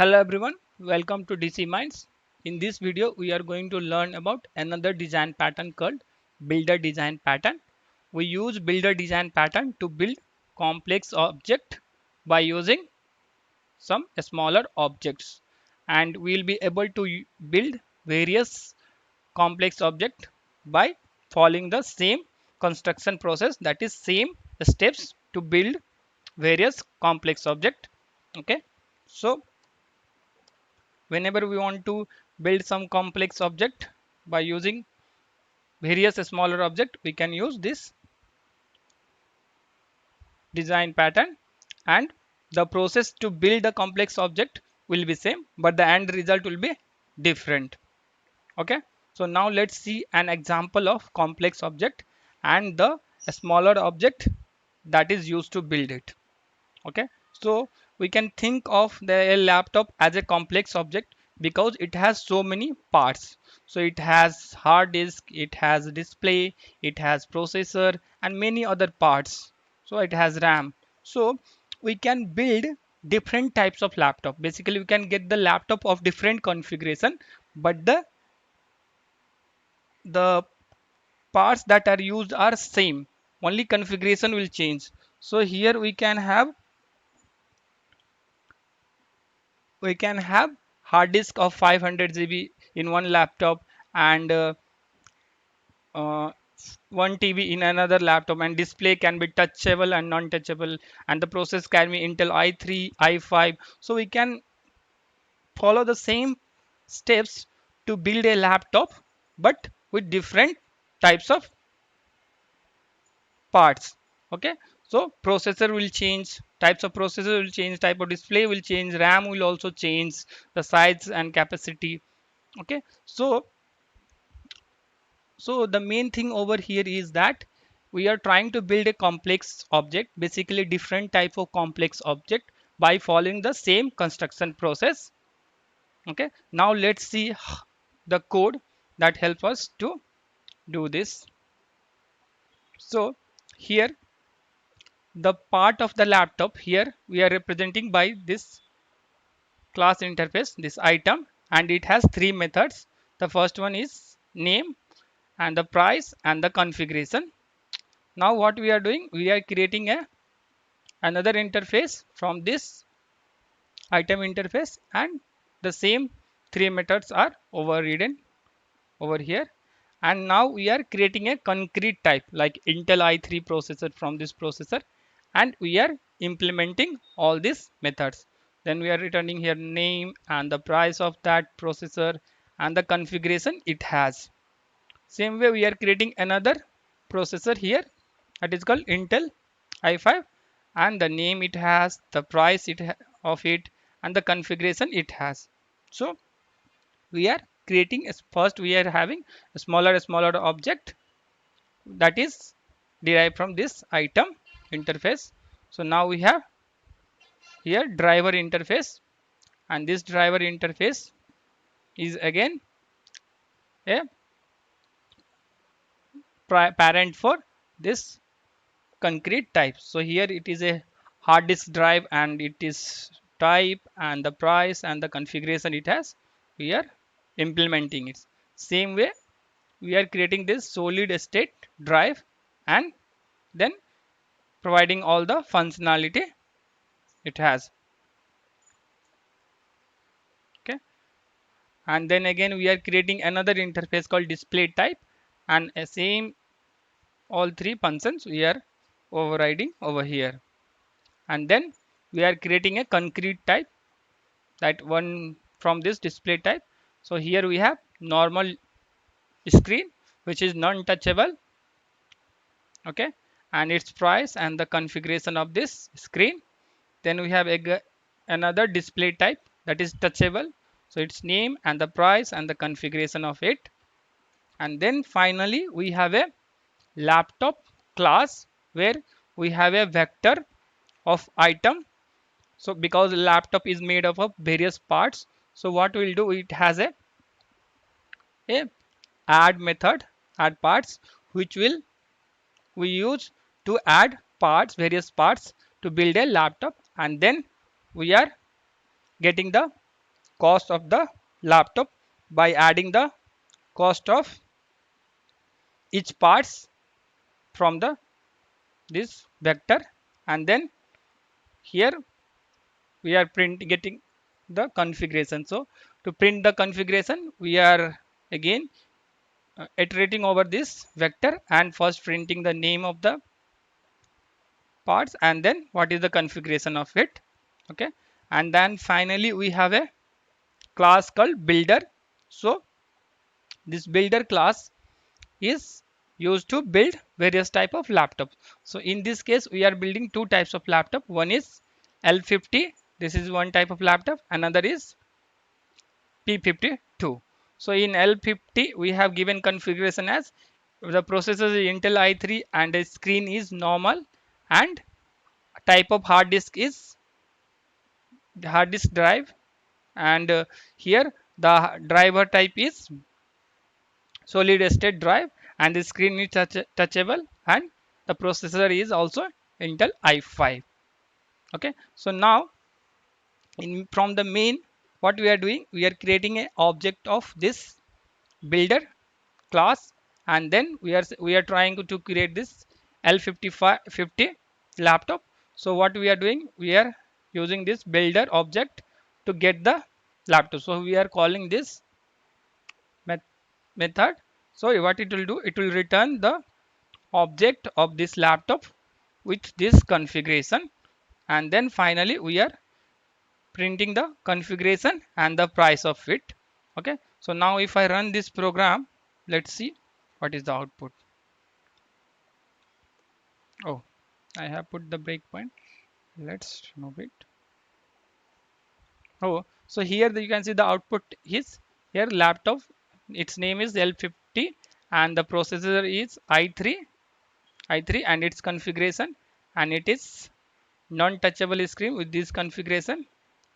Hello everyone, welcome to DC Minds. In this video, we are going to learn about another design pattern called Builder Design Pattern. We use Builder Design Pattern to build complex object by using some smaller objects, and we will be able to build various complex object by following the same construction process, that is same steps to build various complex object. Okay, so whenever we want to build some complex object by using various smaller object, we can use this design pattern, and the process to build the complex object will be same, but the end result will be different. Okay, so now let's see an example of complex object and the smaller object that is used to build it. Okay, so we can think of the laptop as a complex object because it has so many parts. So it has hard disk, it has display, it has processor and many other parts. So it has RAM. So we can build different types of laptop. Basically we can get the laptop of different configuration, but the parts that are used are same, only configuration will change. So here we can have hard disk of 500 GB in one laptop, and uh, one TV in another laptop, and display can be touchable and non-touchable, and the process can be Intel i3 i5. So we can follow the same steps to build a laptop, but with different types of parts. Okay, so processor will change, types of processor will change, type of display will change, RAM will also change, the size and capacity. Okay, so the main thing over here is that we are trying to build a complex object, basically different type of complex object, by following the same construction process. Okay, now let's see the code that help us to do this. So here the part of the laptop, here we are representing by this class interface, this item, and it has three methods. The first one is name, and the price, and the configuration. Now what we are doing, we are creating another interface from this item interface, and the same three methods are overridden over here. And now we are creating a concrete type like Intel i3 processor from this processor, and we are implementing all these methods. Then we are returning here name and the price of that processor and the configuration it has. Same way we are creating another processor here, that is called Intel i5, and the name it has, the price of it, and the configuration it has. So we are creating first we are having a smaller object that is derived from this item interface. So now we have here driver interface, and this driver interface is again a parent for this concrete type. So here it is a hard disk drive, and it is type and the price and the configuration it has. We are implementing it. Same way we are creating this solid state drive, and then providing all the functionality it has. Okay, and then again we are creating another interface called display type, and a same all three functions we are overriding over here. And then we are creating a concrete type, that one from this display type. So here we have normal screen which is non-touchable. Okay, and its price and the configuration of this screen. Then we have another display type that is touchable, so its name and the price and the configuration of it. And then finally we have a laptop class where we have a vector of item. So because laptop is made up of various parts, so what we'll do, it has a add method, add parts, which will we use to add parts, various parts, to build a laptop. And then we are getting the cost of the laptop by adding the cost of each parts from the this vector, and then here we are getting the configuration. So to print the configuration, we are again iterating over this vector and first printing the name of the parts and then what is the configuration of it. Okay, and then finally we have a class called builder. So this builder class is used to build various type of laptops. So in this case we are building two types of laptop. One is L50, this is one type of laptop, another is P52. So in L50 we have given configuration as the processor is Intel i3 and the screen is normal, and type of hard disk is hard disk drive, and here the driver type is solid state drive, and the screen is touchable, and the processor is also Intel i5. Okay, so now in from the main, what we are doing, we are creating a object of this builder class, and then we are trying to create this L50 laptop. So what we are doing, we are using this builder object to get the laptop. So we are calling this method. So what it will do, it will return the object of this laptop with this configuration, and then finally we are printing the configuration and the price of it. Okay, so now if I run this program, let's see what is the output. Oh, I have put the breakpoint. Let's remove it. Oh, so here you can see the output is here laptop. Its name is L50 and the processor is i3 and its configuration, and it is non-touchable screen with this configuration,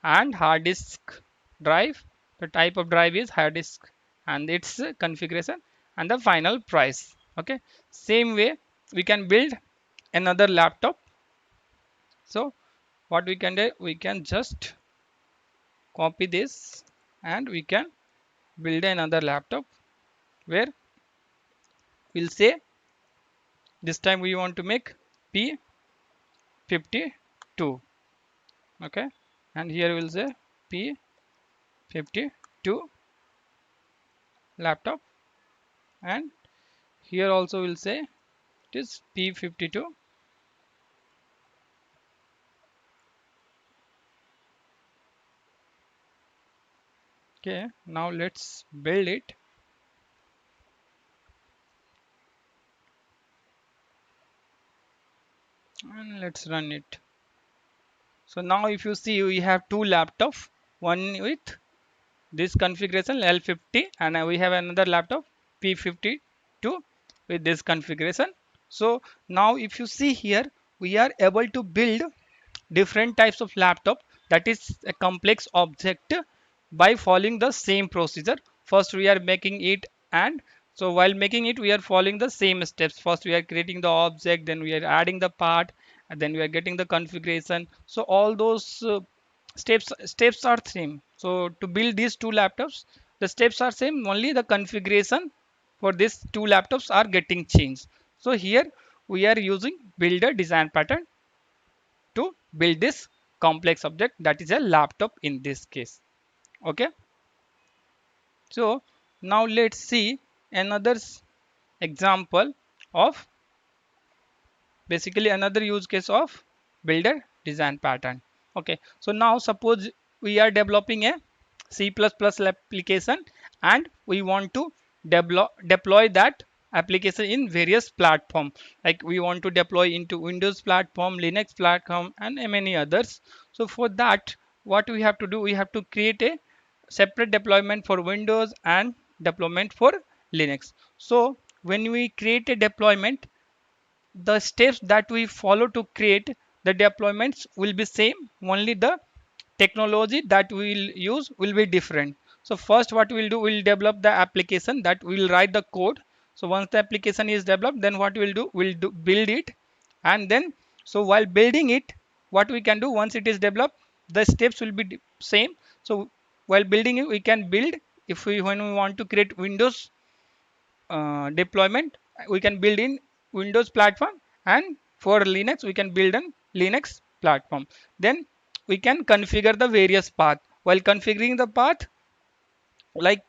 and hard disk drive. The type of drive is hard disk and its configuration and the final price. Okay, same way we can build another laptop. So what we can do, we can just copy this and we can build another laptop where we'll say this time we want to make P52. Okay, and here we'll say P52 laptop, and here also we'll say it is P52. Okay, now let's build it. And let's run it. So now if you see, we have two laptops, one with this configuration L50, and we have another laptop P52 with this configuration. So now if you see here, we are able to build different types of laptop, that is a complex object, by following the same procedure. First we are making it, and so while making it we are following the same steps. First we are creating the object, then we are adding the part, and then we are getting the configuration. So all those steps are same. So to build these two laptops, the steps are same, only the configuration for these two laptops are getting changed. So here we are using builder design pattern to build this complex object, that is a laptop in this case. Okay, so now let's see another example of basically another use case of builder design pattern. Okay, so now suppose we are developing a C++ application and we want to deploy that application in various platform, like we want to deploy into Windows platform, Linux platform, and many others. So for that, what we have to do, we have to create a separate deployment for Windows and deployment for Linux. So when we create a deployment, the steps that we follow to create the deployments will be same, only the technology that we will use will be different. So first what we'll do, we'll develop the application, that we'll write the code. So once the application is developed, then what we'll do, build it, and then so while building it, what we can do, once it is developed, the steps will be same. So while building it, we can build, if we when we want to create Windows deployment, we can build in Windows platform, and for Linux we can build an Linux platform. Then we can configure the various path. While configuring the path, like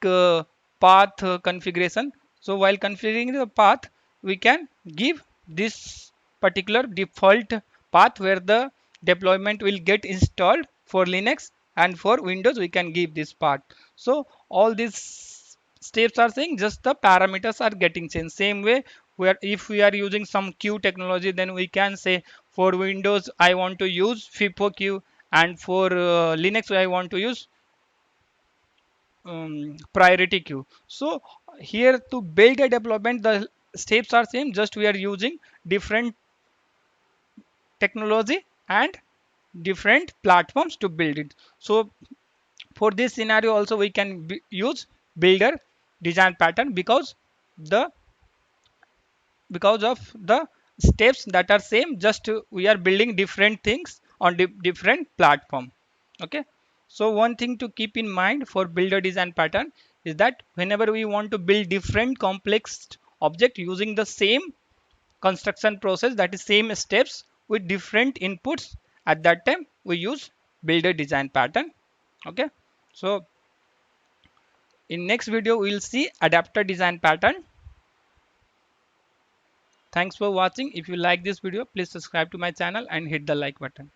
path configuration, so while configuring the path, we can give this particular default path where the deployment will get installed for Linux, and for Windows we can give this path. So all these steps are saying just the parameters are getting changed. Same way, where if we are using some queue technology, then we can say for Windows I want to use FIFO queue, and for Linux I want to use priority queue. So here to build a deployment, the steps are same, just we are using different technology and different platforms to build it. So for this scenario also we can use builder design pattern, the because of the steps that are same, just we are building different things on different platform. Okay, so one thing to keep in mind for builder design pattern is that whenever we want to build different complex object using the same construction process, that is same steps with different inputs, at that time we use builder design pattern. Okay, so in next video we will see adapter design pattern. Thanks for watching. If you like this video, please subscribe to my channel and hit the like button.